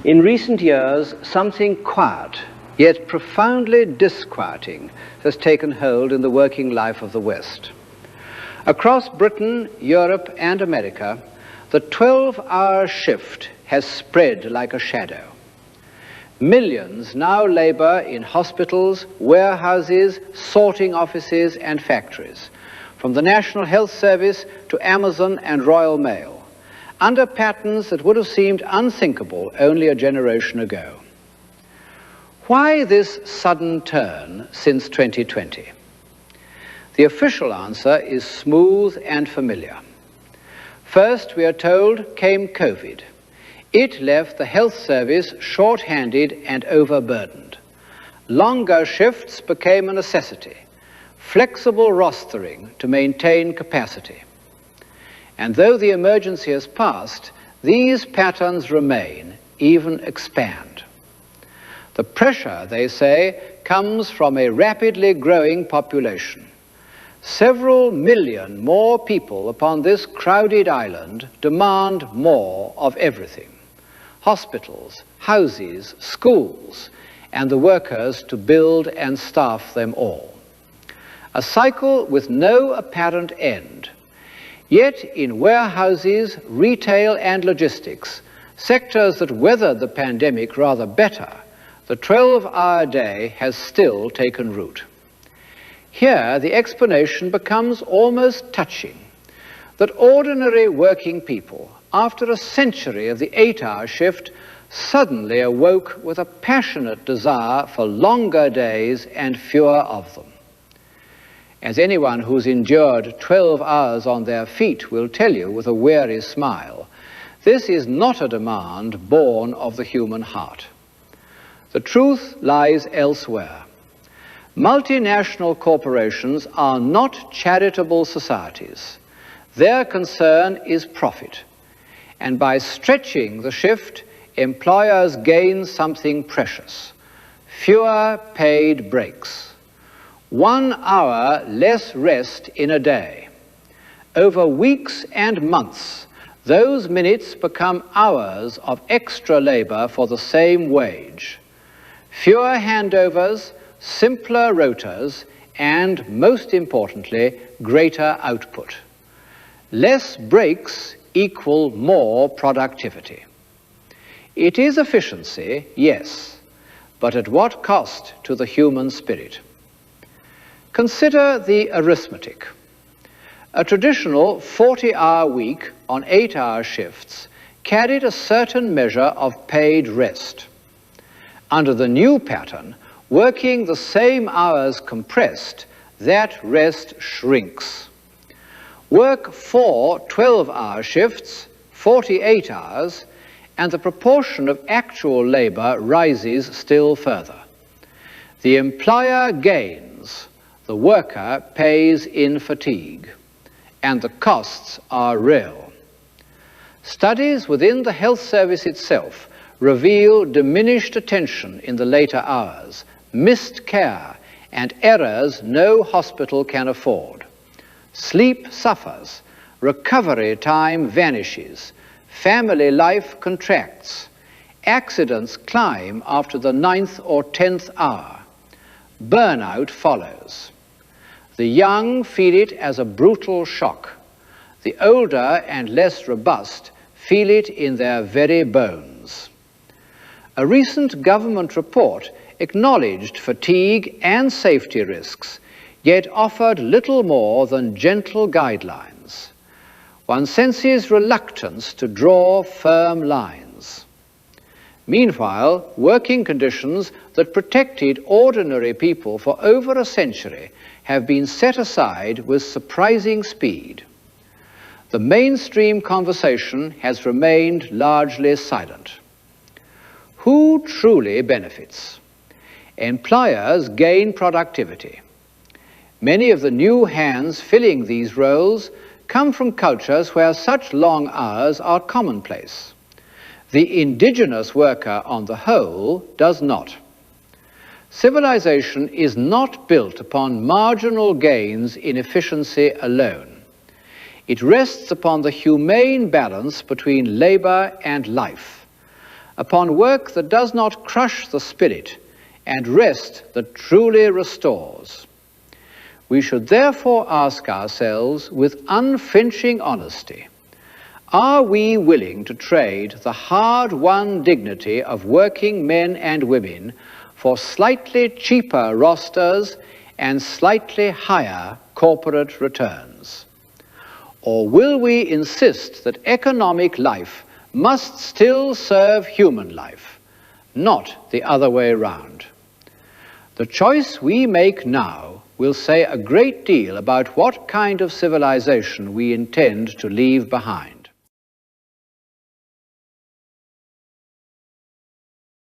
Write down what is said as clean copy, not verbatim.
In recent years, something quiet, yet profoundly disquieting, has taken hold in the working life of the West. Across Britain, Europe, and America, the 12-hour shift has spread like a shadow. Millions now labor in hospitals, warehouses, sorting offices, and factories, from the National Health Service to Amazon and Royal Mail, under patterns that would have seemed unthinkable only a generation ago. Why this sudden turn since 2020? The official answer is smooth and familiar. First, we are told, came COVID. It left the health service short-handed and overburdened. Longer shifts became a necessity, flexible rostering to maintain capacity. And though the emergency has passed, these patterns remain, even expand. The pressure, they say, comes from a rapidly growing population. Several million more people upon this crowded island demand more of everything. Hospitals, houses, schools, and the workers to build and staff them all. A cycle with no apparent end. Yet in warehouses, retail, and logistics, sectors that weathered the pandemic rather better, the 12-hour day has still taken root. Here, the explanation becomes almost touching, that ordinary working people, after a century of the 8-hour shift, suddenly awoke with a passionate desire for longer days and fewer of them. As anyone who's endured 12 hours on their feet will tell you with a weary smile, this is not a demand born of the human heart. The truth lies elsewhere. Multinational corporations are not charitable societies. Their concern is profit. And by stretching the shift, employers gain something precious: fewer paid breaks. 1 hour less rest in a day. Over weeks and months, those minutes become hours of extra labor for the same wage. Fewer handovers, simpler rotas, and, most importantly, greater output. Less breaks equal more productivity. It is efficiency, yes, but at what cost to the human spirit? Consider the arithmetic. A traditional 40-hour week on 8-hour shifts carried a certain measure of paid rest. Under the new pattern, working the same hours compressed, that rest shrinks. Work 4 12-hour shifts, 48 hours, and the proportion of actual labor rises still further. The employer gains. The worker pays in fatigue, and the costs are real. Studies within the health service itself reveal diminished attention in the later hours, missed care, and errors no hospital can afford. Sleep suffers, recovery time vanishes, family life contracts, accidents climb after the 9th or 10th hour. Burnout follows. The young feel it as a brutal shock. The older and less robust feel it in their very bones. A recent government report acknowledged fatigue and safety risks, yet offered little more than gentle guidelines. One senses reluctance to draw firm lines. Meanwhile, working conditions that protected ordinary people for over a century have been set aside with surprising speed. The mainstream conversation has remained largely silent. Who truly benefits? Employers gain productivity. Many of the new hands filling these roles come from cultures where such long hours are commonplace. The indigenous worker, on the whole, does not. Civilization is not built upon marginal gains in efficiency alone. It rests upon the humane balance between labor and life. upon work that does not crush the spirit and rest that truly restores. We should therefore ask ourselves with unflinching honesty, are we willing to trade the hard-won dignity of working men and women for slightly cheaper rosters and slightly higher corporate returns? Or will we insist that economic life must still serve human life, not the other way round? The choice we make now will say a great deal about what kind of civilization we intend to leave behind.